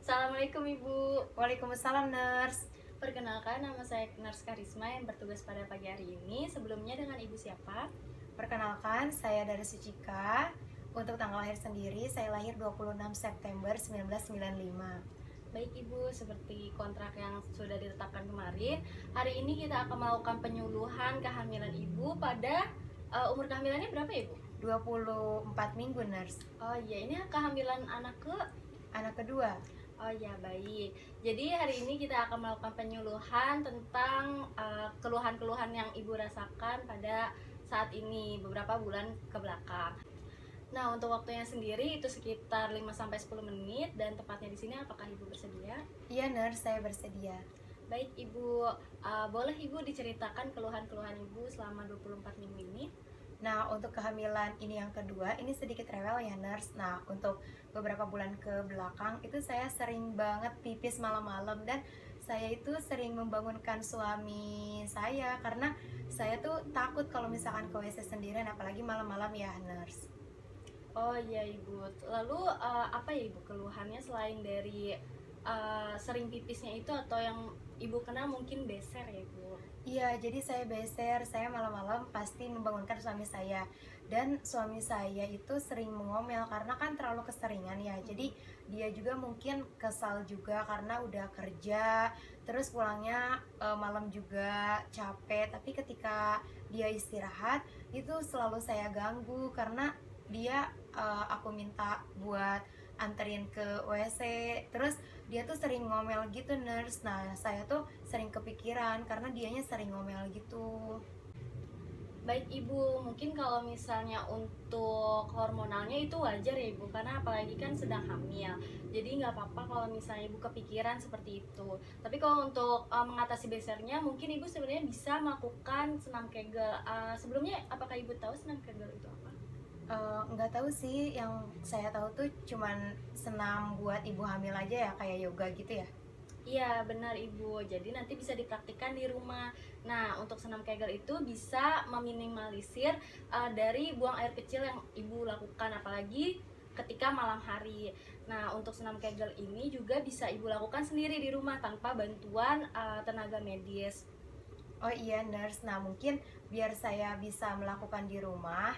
Assalamualaikum Ibu. Waalaikumsalam, Nurse. Perkenalkan, nama saya Nurse Karisma yang bertugas pada pagi hari ini. Sebelumnya dengan Ibu siapa? Perkenalkan, saya dari Sucika. Untuk tanggal lahir sendiri, saya lahir 26 September 1995. Baik Ibu, seperti kontrak yang sudah ditetapkan kemarin, hari ini kita akan melakukan penyuluhan kehamilan Ibu pada umur kehamilannya berapa ya, Ibu? 24 minggu, Nurse. Oh iya, ini kehamilan anak ke? Anak kedua. Oh ya, baik. Jadi hari ini kita akan melakukan penyuluhan tentang keluhan-keluhan yang Ibu rasakan pada saat ini beberapa bulan ke belakang. Nah, untuk waktunya sendiri itu sekitar 5-10 menit dan tepatnya di sini apakah Ibu bersedia? Iya, Nurse, saya bersedia. Baik Ibu, boleh Ibu diceritakan keluhan-keluhan Ibu selama 24 minggu ini? Nah, untuk kehamilan ini yang kedua, ini sedikit rewel ya, Nurse. Nah, untuk beberapa bulan ke belakang, itu saya sering banget pipis malam-malam. Dan saya itu sering membangunkan suami saya, karena saya tuh takut kalau misalkan ke WC sendirian, apalagi malam-malam ya, Nurse. Oh iya Ibu, lalu apa ya Ibu keluhannya selain dari sering pipisnya itu atau yang Ibu kenal mungkin beser ya Ibu? Iya, jadi saya beser, saya malam-malam pasti membangunkan suami saya. Dan suami saya itu sering mengomel karena kan terlalu keseringan ya. Jadi dia juga mungkin kesal juga karena udah kerja, terus pulangnya malam juga capek. Tapi ketika dia istirahat, itu selalu saya ganggu karena dia aku minta buat anterin ke WC, terus dia tuh sering ngomel gitu, Nurse. Nah, saya tuh sering kepikiran karena dianya sering ngomel gitu. Baik Ibu, mungkin kalau misalnya untuk hormonalnya itu wajar ya Ibu, karena apalagi kan sedang hamil. Jadi nggak apa-apa kalau misalnya Ibu kepikiran seperti itu. Tapi kalau untuk mengatasi besernya, mungkin Ibu sebenarnya bisa melakukan senam Kegel. Sebelumnya, apakah Ibu tahu senam Kegel itu apa? Nggak tahu sih, yang saya tahu tuh cuman senam buat ibu hamil aja ya, kayak yoga gitu ya. Iya benar Ibu, jadi nanti bisa dipraktikkan di rumah. Nah, untuk senam Kegel itu bisa meminimalisir dari buang air kecil yang Ibu lakukan, apalagi ketika malam hari. Nah, untuk senam Kegel ini juga bisa Ibu lakukan sendiri di rumah tanpa bantuan tenaga medis. Oh iya, Nurse. Nah, mungkin biar saya bisa melakukan di rumah,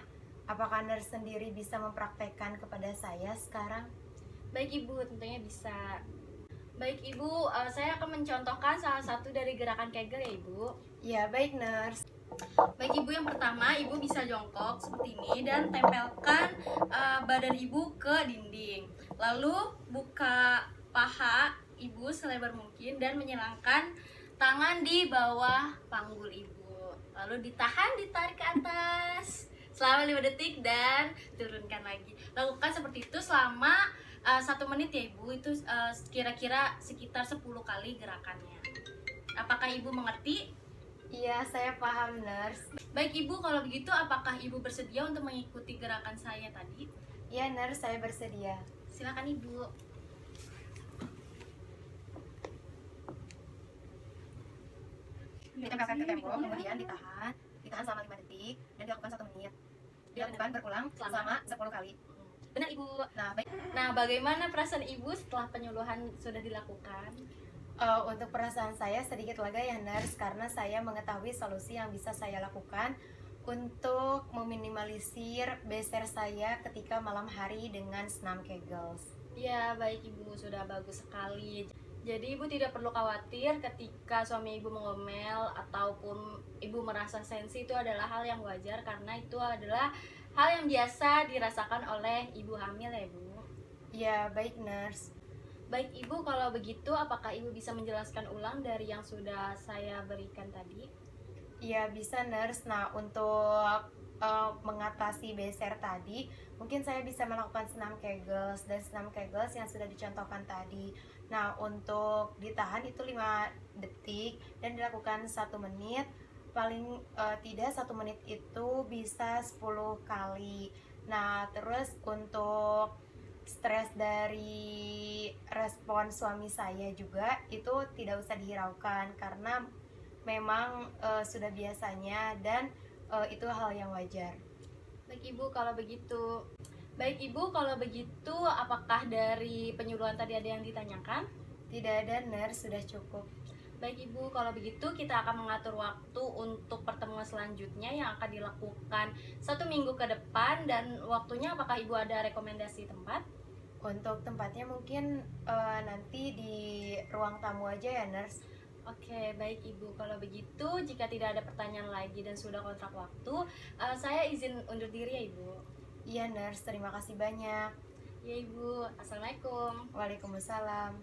apakah Nurse sendiri bisa mempraktekkan kepada saya sekarang? Baik Ibu, tentunya bisa. Baik Ibu, saya akan mencontohkan salah satu dari gerakan Kegel ya Ibu. Ya, baik, Nurse. Baik Ibu, yang pertama Ibu bisa jongkok seperti ini dan tempelkan badan Ibu ke dinding. Lalu buka paha Ibu selebar mungkin dan menyilangkan tangan di bawah panggul Ibu. Lalu ditarik ke atas selama 5 detik dan turunkan lagi. Lakukan seperti itu selama 1 menit ya Ibu. Itu kira-kira sekitar 10 kali gerakannya. Apakah Ibu mengerti? Iya, saya paham, Nurse. Baik Ibu, kalau begitu apakah Ibu bersedia untuk mengikuti gerakan saya tadi? Iya, Nurse, saya bersedia. Silakan Ibu. Ditempelkan ke tembok, kemudian ditahan selama 5 detik, dan dilakukan 1 menit. Dilakukan berulang selama 10 kali. Benar Ibu. Nah, baik. Nah, bagaimana perasaan Ibu setelah penyuluhan sudah dilakukan? Untuk perasaan saya sedikit lega ya, Nurse, karena saya mengetahui solusi yang bisa saya lakukan untuk meminimalisir beser saya ketika malam hari dengan senam Kegels. Ya, baik Ibu, sudah bagus sekali. Jadi Ibu tidak perlu khawatir ketika suami Ibu mengomel ataupun Ibu merasa sensi, itu adalah hal yang wajar karena itu adalah hal yang biasa dirasakan oleh ibu hamil ya Ibu. Ya, baik, Nurse. Baik Ibu, kalau begitu apakah Ibu bisa menjelaskan ulang dari yang sudah saya berikan tadi? Ya, bisa, Nurse. Nah, untuk mengatasi beser tadi, mungkin saya bisa melakukan senam Kegels dan senam Kegels yang sudah dicontohkan tadi. Nah, untuk ditahan itu 5 detik dan dilakukan 1 menit. Paling tidak 1 menit itu bisa 10 kali. Nah, terus untuk stres dari respon suami saya juga itu tidak usah dihiraukan karena memang sudah biasanya dan itu hal yang wajar. Baik Ibu, kalau begitu. Baik Ibu, kalau begitu apakah dari penyuluhan tadi ada yang ditanyakan? Tidak ada, nurse, sudah cukup. Baik Ibu, kalau begitu kita akan mengatur waktu untuk pertemuan selanjutnya yang akan dilakukan 1 minggu ke depan. Dan waktunya apakah Ibu ada rekomendasi tempat? Untuk tempatnya mungkin nanti di ruang tamu aja ya, nurse. Oke, baik Ibu. Kalau begitu, jika tidak ada pertanyaan lagi dan sudah kontrak waktu, saya izin undur diri ya Ibu. Iya, nurse, terima kasih banyak. Ya Ibu, Assalamualaikum. Waalaikumsalam.